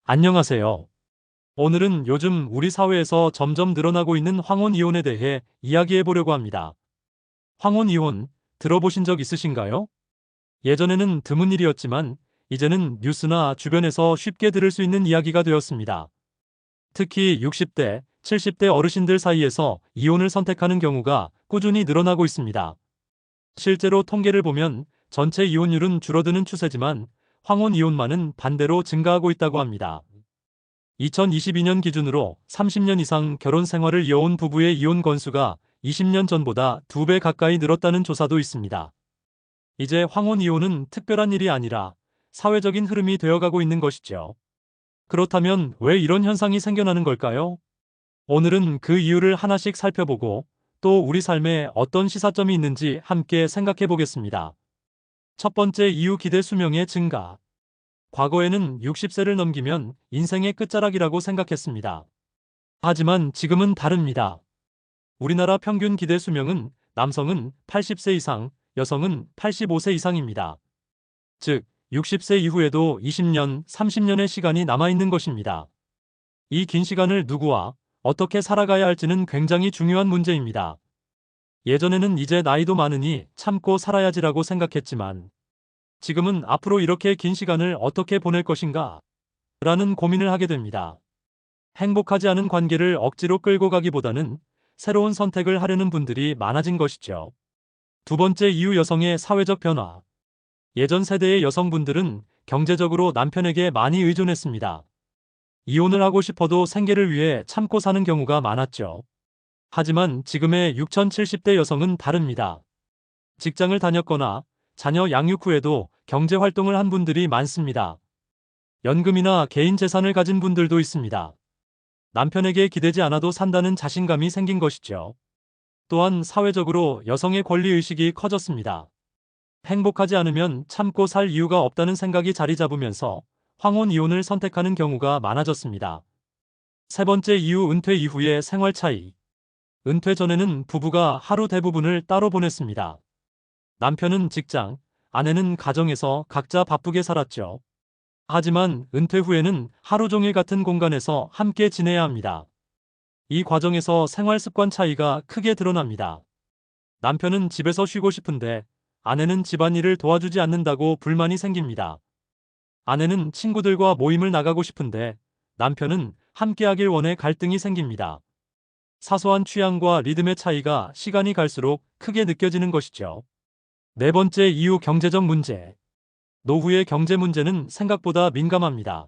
안녕하세요. 오늘은 요즘 우리 사회에서 점점 늘어나고 있는 황혼이혼에 대해 이야기해 보려고 합니다. 황혼이혼, 들어보신 적 있으신가요? 예전에는 드문 일이었지만, 이제는 뉴스나 주변에서 쉽게 들을 수 있는 이야기가 되었습니다. 특히 60대, 70대 어르신들 사이에서 이혼을 선택하는 경우가 꾸준히 늘어나고 있습니다. 실제로 통계를 보면 전체 이혼율은 줄어드는 추세지만, 황혼이혼만은 반대로 증가하고 있다고 합니다. 2022년 기준으로 30년 이상 결혼 생활을 이어온 부부의 이혼 건수가 20년 전보다 2배 가까이 늘었다는 조사도 있습니다. 이제 황혼 이혼은 특별한 일이 아니라 사회적인 흐름이 되어가고 있는 것이죠. 그렇다면 왜 이런 현상이 생겨나는 걸까요? 오늘은 그 이유를 하나씩 살펴보고 또 우리 삶에 어떤 시사점이 있는지 함께 생각해 보겠습니다. 첫 번째 이유, 기대 수명의 증가. 과거에는 60세를 넘기면 인생의 끝자락이라고 생각했습니다. 하지만 지금은 다릅니다. 우리나라 평균 기대 수명은 남성은 80세 이상, 여성은 85세 이상입니다. 즉, 60세 이후에도 20년, 30년의 시간이 남아있는 것입니다. 이 긴 시간을 누구와 어떻게 살아가야 할지는 굉장히 중요한 문제입니다. 예전에는 이제 나이도 많으니 참고 살아야지라고 생각했지만, 지금은 앞으로 이렇게 긴 시간을 어떻게 보낼 것인가? 라는 고민을 하게 됩니다. 행복하지 않은 관계를 억지로 끌고 가기보다는 새로운 선택을 하려는 분들이 많아진 것이죠. 두 번째 이유, 여성의 사회적 변화. 예전 세대의 여성분들은 경제적으로 남편에게 많이 의존했습니다. 이혼을 하고 싶어도 생계를 위해 참고 사는 경우가 많았죠. 하지만 지금의 6070대 여성은 다릅니다. 직장을 다녔거나 자녀 양육 후에도 경제 활동을 한 분들이 많습니다. 연금이나 개인 재산을 가진 분들도 있습니다. 남편에게 기대지 않아도 산다는 자신감이 생긴 것이죠. 또한 사회적으로 여성의 권리의식이 커졌습니다. 행복하지 않으면 참고 살 이유가 없다는 생각이 자리 잡으면서 황혼 이혼을 선택하는 경우가 많아졌습니다. 세 번째 이유, 은퇴 이후의 생활 차이. 은퇴 전에는 부부가 하루 대부분을 따로 보냈습니다. 남편은 직장, 아내는 가정에서 각자 바쁘게 살았죠. 하지만 은퇴 후에는 하루 종일 같은 공간에서 함께 지내야 합니다. 이 과정에서 생활 습관 차이가 크게 드러납니다. 남편은 집에서 쉬고 싶은데 아내는 집안일을 도와주지 않는다고 불만이 생깁니다. 아내는 친구들과 모임을 나가고 싶은데 남편은 함께하길 원해 갈등이 생깁니다. 사소한 취향과 리듬의 차이가 시간이 갈수록 크게 느껴지는 것이죠. 네 번째 이유, 경제적 문제. 노후의 경제 문제는 생각보다 민감합니다.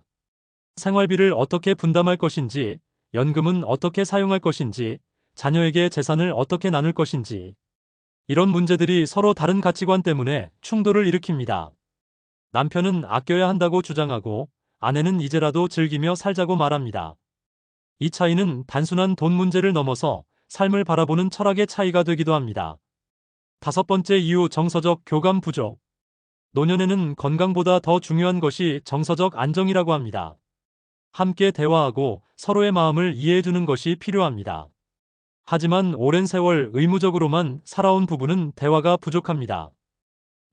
생활비를 어떻게 분담할 것인지, 연금은 어떻게 사용할 것인지, 자녀에게 재산을 어떻게 나눌 것인지. 이런 문제들이 서로 다른 가치관 때문에 충돌을 일으킵니다. 남편은 아껴야 한다고 주장하고 아내는 이제라도 즐기며 살자고 말합니다. 이 차이는 단순한 돈 문제를 넘어서 삶을 바라보는 철학의 차이가 되기도 합니다. 다섯 번째 이유, 정서적 교감 부족. 노년에는 건강보다 더 중요한 것이 정서적 안정이라고 합니다. 함께 대화하고 서로의 마음을 이해해주는 것이 필요합니다. 하지만 오랜 세월 의무적으로만 살아온 부부는 대화가 부족합니다.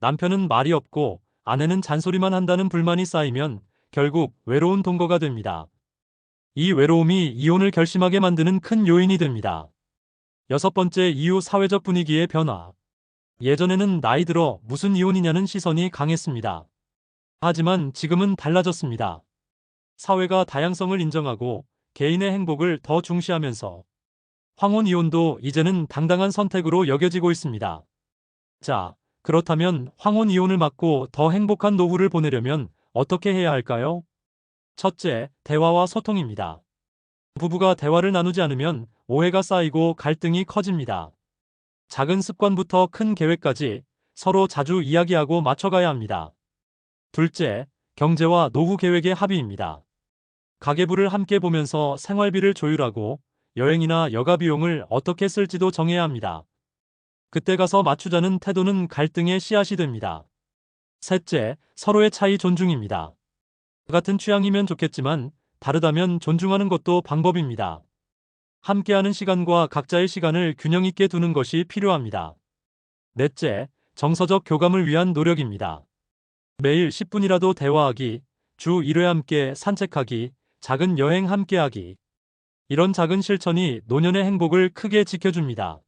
남편은 말이 없고 아내는 잔소리만 한다는 불만이 쌓이면 결국 외로운 동거가 됩니다. 이 외로움이 이혼을 결심하게 만드는 큰 요인이 됩니다. 여섯 번째 이유, 사회적 분위기의 변화. 예전에는 나이 들어 무슨 이혼이냐는 시선이 강했습니다. 하지만 지금은 달라졌습니다. 사회가 다양성을 인정하고 개인의 행복을 더 중시하면서 황혼 이혼도 이제는 당당한 선택으로 여겨지고 있습니다. 자, 그렇다면 황혼 이혼을 막고 더 행복한 노후를 보내려면 어떻게 해야 할까요? 첫째, 대화와 소통입니다. 부부가 대화를 나누지 않으면 오해가 쌓이고 갈등이 커집니다. 작은 습관부터 큰 계획까지 서로 자주 이야기하고 맞춰가야 합니다. 둘째, 경제와 노후 계획의 합의입니다. 가계부를 함께 보면서 생활비를 조율하고 여행이나 여가 비용을 어떻게 쓸지도 정해야 합니다. 그때 가서 맞추자는 태도는 갈등의 씨앗이 됩니다. 셋째, 서로의 차이 존중입니다. 같은 취향이면 좋겠지만 다르다면 존중하는 것도 방법입니다. 함께하는 시간과 각자의 시간을 균형 있게 두는 것이 필요합니다. 넷째, 정서적 교감을 위한 노력입니다. 매일 10분이라도 대화하기, 주 1회 함께 산책하기, 작은 여행 함께하기. 이런 작은 실천이 노년의 행복을 크게 지켜줍니다.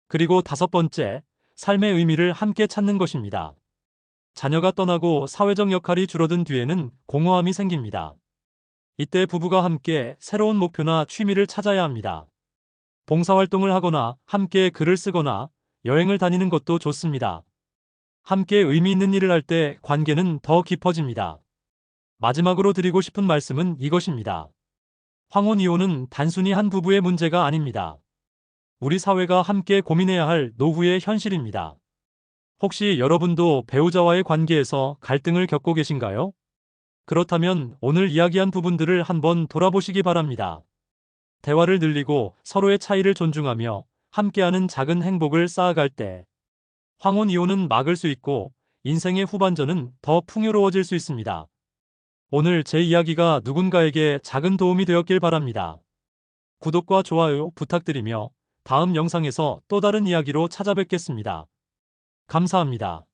그리고 5번째, 삶의 의미를 함께 찾는 것입니다. 자녀가 떠나고 사회적 역할이 줄어든 뒤에는 공허함이 생깁니다. 이때 부부가 함께 새로운 목표나 취미를 찾아야 합니다. 봉사활동을 하거나 함께 글을 쓰거나 여행을 다니는 것도 좋습니다. 함께 의미 있는 일을 할 때 관계는 더 깊어집니다. 마지막으로 드리고 싶은 말씀은 이것입니다. 황혼 이혼은 단순히 한 부부의 문제가 아닙니다. 우리 사회가 함께 고민해야 할 노후의 현실입니다. 혹시 여러분도 배우자와의 관계에서 갈등을 겪고 계신가요? 그렇다면 오늘 이야기한 부분들을 한번 돌아보시기 바랍니다. 대화를 늘리고 서로의 차이를 존중하며 함께하는 작은 행복을 쌓아갈 때 황혼 이혼은 막을 수 있고 인생의 후반전은 더 풍요로워질 수 있습니다. 오늘 제 이야기가 누군가에게 작은 도움이 되었길 바랍니다. 구독과 좋아요 부탁드리며 다음 영상에서 또 다른 이야기로 찾아뵙겠습니다. 감사합니다.